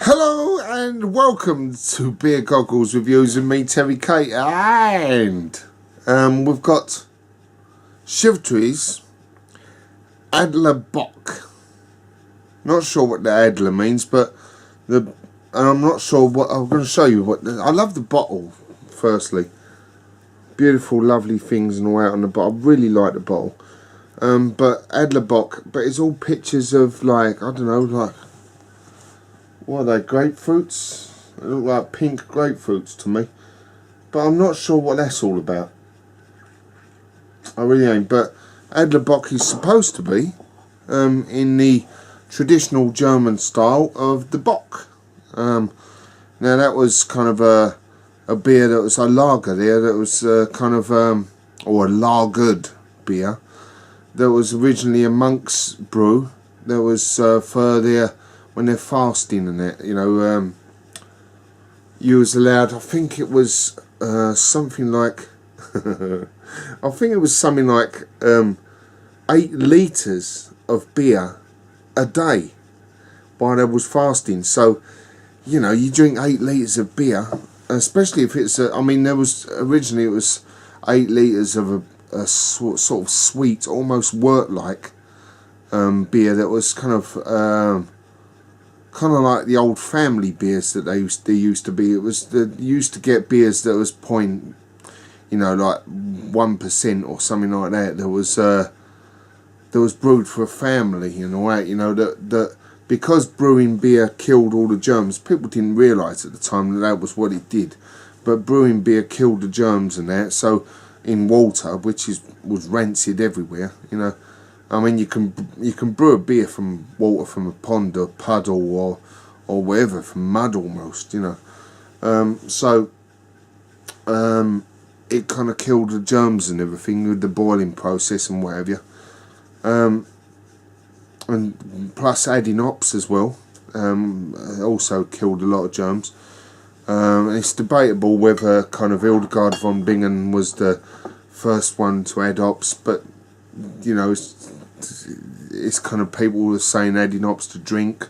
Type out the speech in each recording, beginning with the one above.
Hello and welcome to Beer Goggles Reviews with me, Terry Kate, and we've got Svyturys Adler Bock. Not sure what the Adler means, but I'm not sure what I'm going to show you. I love the bottle. Firstly, beautiful, lovely things and all out on the bottle. I really like the bottle. But Adler Bock, but it's all pictures of like I don't know, like. What are they, grapefruits? They look like pink grapefruits to me. But I'm not sure what that's all about. I really ain't. But Adler Bock is supposed to be in the traditional German style of the Bock. Now that was kind of a beer that was a lager there. That was kind of, or a lagered beer. That was originally a monk's brew. That was for their... when they're fasting and that, you know, you was allowed, I think it was something like, I think it was something like 8 litres of beer a day while they was fasting. So, you know, you drink 8 litres of beer, especially if it's, I mean, there was, originally it was 8 litres of a sort of sweet, almost wort-like beer that was kind of like the old family beers that they used to be. It was you used to get beers that was point, you know, like 1% or something like that. That was brewed for a family, you know, right? You know that because brewing beer killed all the germs. People didn't realise at the time that was what it did, but brewing beer killed the germs and that. So in water, which was rancid everywhere, you know. I mean, you can brew a beer from water from a pond or puddle or wherever, from mud almost, you know. It kind of killed the germs and everything with the boiling process and what have you. And plus adding hops as well, also killed a lot of germs. It's debatable whether kind of Hildegard von Bingen was the first one to add hops, but you know, it's kind of people were saying adding hops to drink.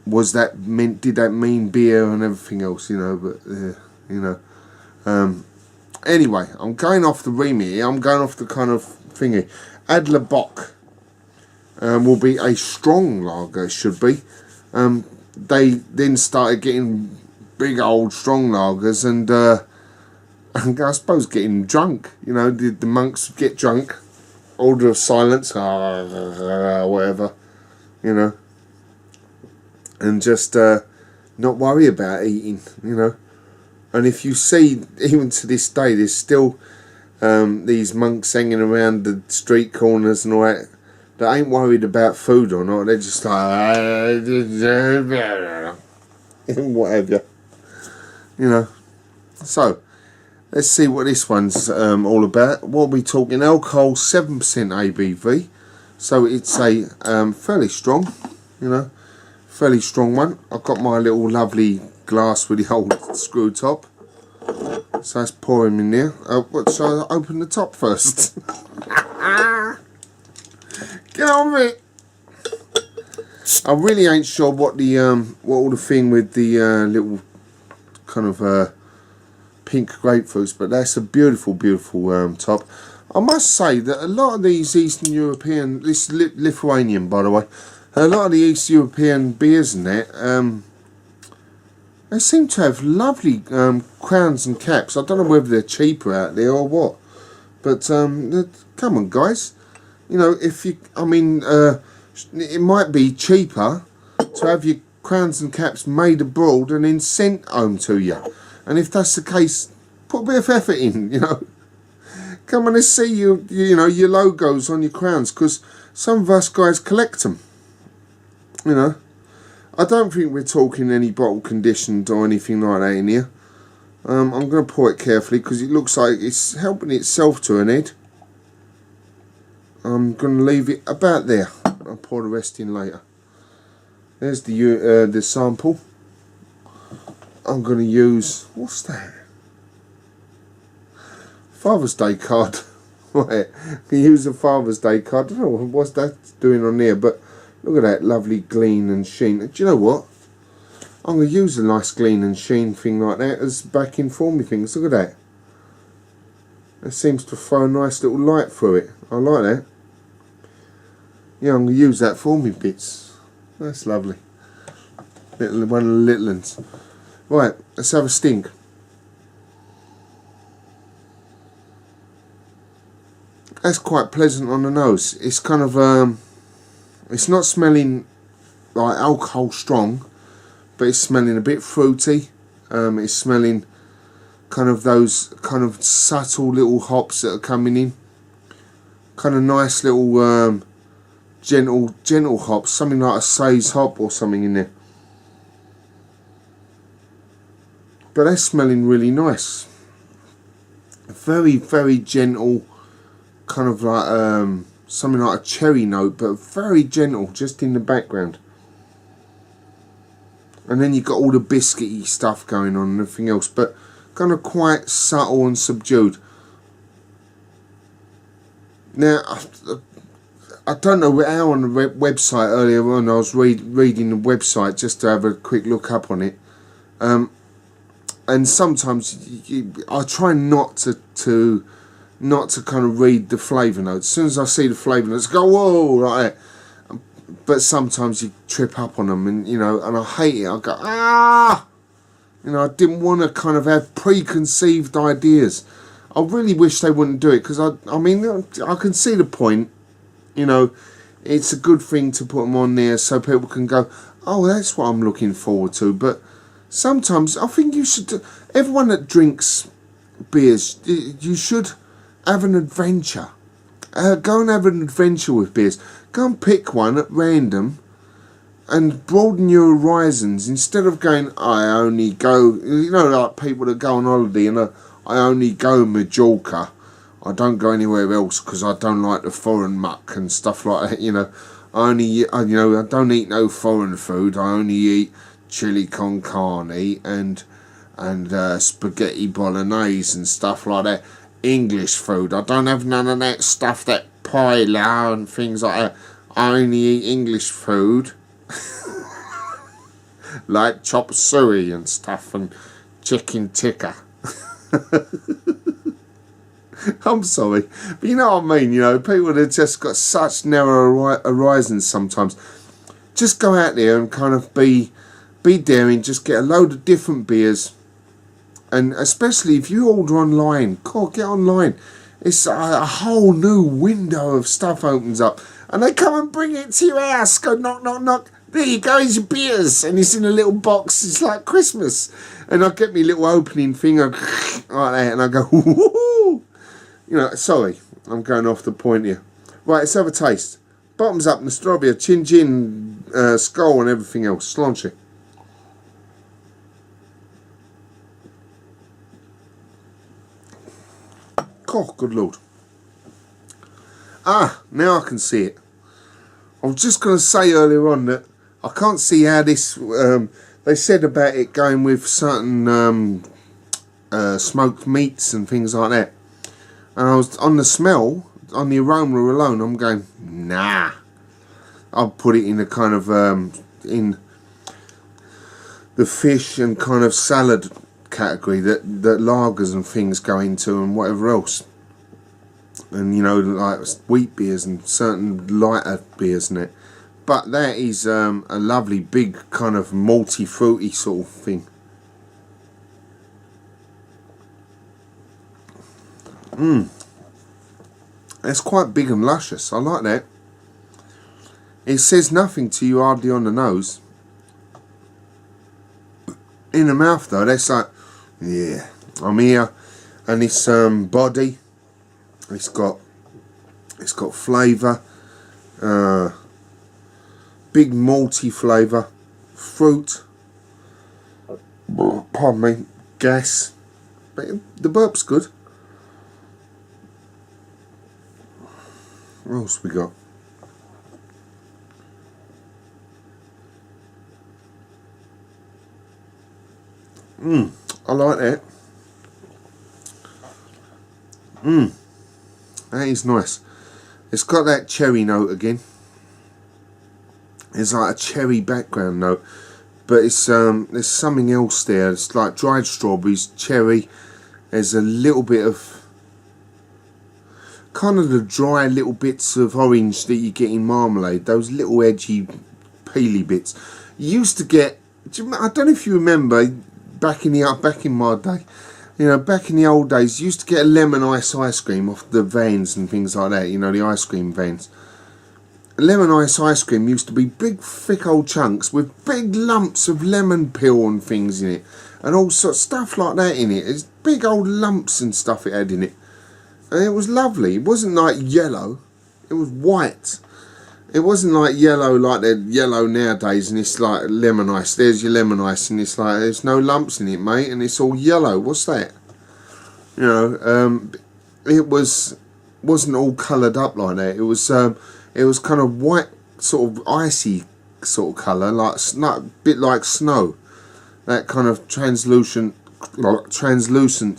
Did that mean beer and everything else, you know? But you know, anyway, I'm going off the remit here. I'm going off the kind of thingy. Adler Bock will be a strong lager. It should be. They then started getting big old strong lagers and I suppose getting drunk. You know, the monks get drunk. Order of silence, whatever, you know, and just not worry about eating, you know. And if you see, even to this day, there's still these monks hanging around the street corners and all that ain't worried about food or not. They're just like, whatever, you know. So, let's see what this one's all about. What are we talking? Alcohol, 7% ABV. So it's a fairly strong, you know, fairly strong one. I've got my little lovely glass with the old screw top. So let's pour him in there. Shall I open the top first? Get on with it. I really ain't sure what all the thing with the little kind of pink grapefruits, but that's a beautiful, beautiful top. I must say that a lot of these Eastern European, this is Lithuanian by the way, a lot of the East European beers and that, they seem to have lovely crowns and caps. I don't know whether they're cheaper out there or what, but come on guys, you know, it might be cheaper to have your crowns and caps made abroad and then sent home to you. And if that's the case, put a bit of effort in, you know. Come on, let's see your logos on your crowns, because some of us guys collect them, you know. I don't think we're talking any bottle conditioned or anything like that in here. I'm going to pour it carefully because it looks like it's helping itself to an head. I'm going to leave it about there. I'll pour the rest in later. There's the sample. I'm going to use, what's that? Father's Day card. Right, can use a Father's Day card. I don't know what's that doing on there, but look at that lovely gleam and sheen. Do you know what? I'm going to use a nice gleam and sheen thing like that as backing for me things. Look at that. It seems to throw a nice little light through it. I like that. Yeah, I'm going to use that for me bits. That's lovely. One of the little ones. Right, let's have a stink. That's quite pleasant on the nose. It's kind of, it's not smelling like alcohol strong, but it's smelling a bit fruity. It's smelling kind of those kind of subtle little hops that are coming in. Kind of nice little gentle hops, something like a Says hop or something in there. But that's smelling really nice. Very, very gentle, kind of like something like a cherry note, but very gentle, just in the background. And then you've got all the biscuity stuff going on and everything else, but kind of quite subtle and subdued. Now, I don't know how on the website earlier on, I was reading the website just to have a quick look up on it. And sometimes I try not to kind of read the flavour notes. As soon as I see the flavour notes, I go, whoa, like that. But sometimes you trip up on them, and and I hate it. I go, I didn't want to kind of have preconceived ideas. I really wish they wouldn't do it, because I mean, I can see the point. It's a good thing to put them on there so people can go, oh, that's what I'm looking forward to. But sometimes I think you should, everyone that drinks beers, you should have an adventure. Go and have an adventure with beers. Go and pick one at random and broaden your horizons, instead of going, I only go, like people that go on holiday and I only go Majorca. I don't go anywhere else because I don't like the foreign muck and stuff like that. I don't eat no foreign food. I only eat chili con carne and spaghetti bolognese and stuff like that. English food. I don't have none of that stuff, that paella and things like that. I only eat English food. Like chop suey and stuff and chicken tikka. I'm sorry, but you know what I mean. People that just got such narrow horizons sometimes. Just go out there and kind of be daring. Just get a load of different beers, and especially if you order online, God, get online. It's a whole new window of stuff opens up, and they come and bring it to your house. Go knock, knock, knock. There you go, here's your beers, and it's in a little box. It's like Christmas, and I get me little opening thing like that, and I go, woo-hoo-hoo. Sorry, I'm going off the point here. Right, let's have a taste. Bottoms up, Nostrovia, chin gin, skull, and everything else. Sláinte. Oh, good lord. Now I can see it. I was just going to say earlier on that I can't see how this, they said about it going with certain smoked meats and things like that. And I was on the smell, on the aroma alone, I'm going, nah. I'll put it in the kind of, in the fish and kind of salad category that lagers and things go into and whatever else. And, like wheat beers and certain lighter beers in it. But that is a lovely big kind of malty fruity sort of thing. It's quite big and luscious. I like that. It says nothing to you hardly on the nose. In the mouth though, that's like, yeah, I'm here. And this body, it's got flavour, big malty flavour, fruit, pardon me, gas, but the burp's good. What else we got? I like that. That is nice. It's got that cherry note again. It's like a cherry background note. but it's there's something else there. It's like dried strawberries, cherry. There's a little bit of kind of the dry little bits of orange that you get in marmalade. Those little edgy, peely bits. You used to get. I don't know if you remember back in my day. You know, back in the old days, you used to get a lemon ice cream off the vans and things like that. You know, the ice cream vans. Lemon ice cream used to be big, thick old chunks with big lumps of lemon peel and things in it, and all sorts of stuff like that in it. It's big old lumps and stuff it had in it, and it was lovely. It wasn't like yellow; it was white. It wasn't like yellow like they're yellow nowadays, and it's like lemon ice. There's your lemon ice, and it's like there's no lumps in it, mate, and it's all yellow. What's that? You know, it wasn't all coloured up like that. It was kind of white, sort of icy sort of colour, like a bit like snow. That kind of translucent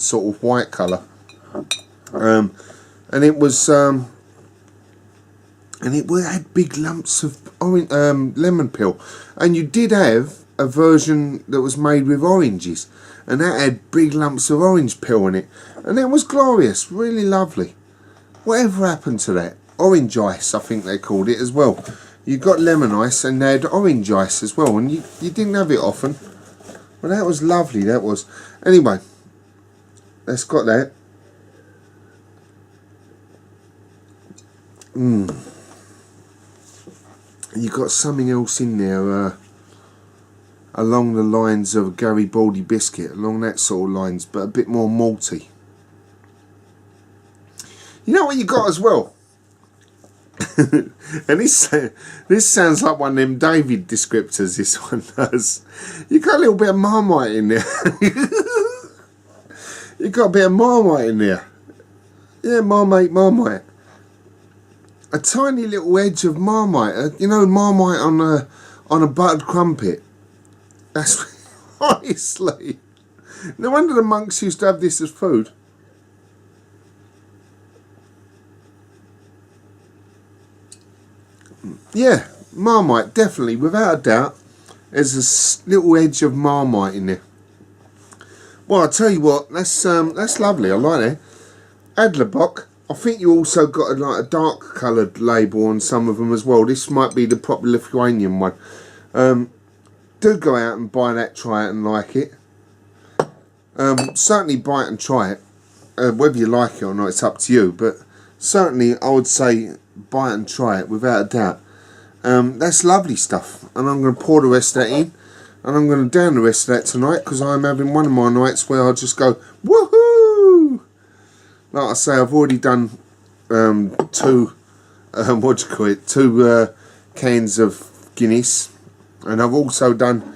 sort of white colour. And it was, and it had big lumps of lemon peel. And you did have a version that was made with oranges, and that had big lumps of orange peel in it. And it was glorious, really lovely. Whatever happened to that? Orange ice, I think they called it as well. You got lemon ice and they had orange ice as well, and you didn't have it often. Well, that was lovely, that was. Anyway, that's got that. You got something else in there along the lines of a Garibaldi biscuit, along that sort of lines, but a bit more malty. You know what you got as well? And this sounds like one of them David descriptors, this one does. You got a little bit of Marmite in there. You got a bit of Marmite in there. Yeah, Marmite. A tiny little edge of Marmite. You know, Marmite on a buttered crumpet. That's honestly. No wonder the monks used to have this as food. Yeah, Marmite, definitely, without a doubt. There's a little edge of Marmite in there. Well, I'll tell you what, that's lovely. I like that. Adler Bock. I think you also got a dark coloured label on some of them as well. This might be the proper Lithuanian one. Do go out and buy that, try it and like it. Certainly buy it and try it. Whether you like it or not, it's up to you. But certainly, I would say buy it and try it without a doubt. That's lovely stuff, and I'm going to pour the rest of that in, and I'm going to down the rest of that tonight, because I'm having one of my nights where I just go woohoo. Like I say, I've already done two cans of Guinness, and I've also done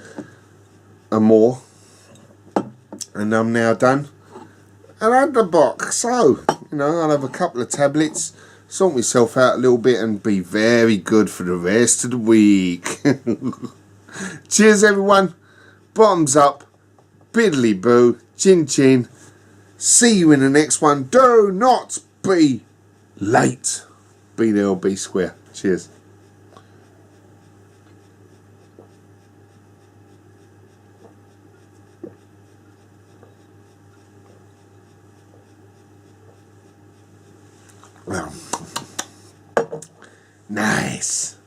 a more, and I'm now done an Adler Bock. So, you know, I'll have a couple of tablets, sort myself out a little bit, and be very good for the rest of the week. Cheers, everyone. Bottoms up. Biddly boo. Chin chin. See you in the next one. Do not be late. Be there or be square. Cheers. Well, nice.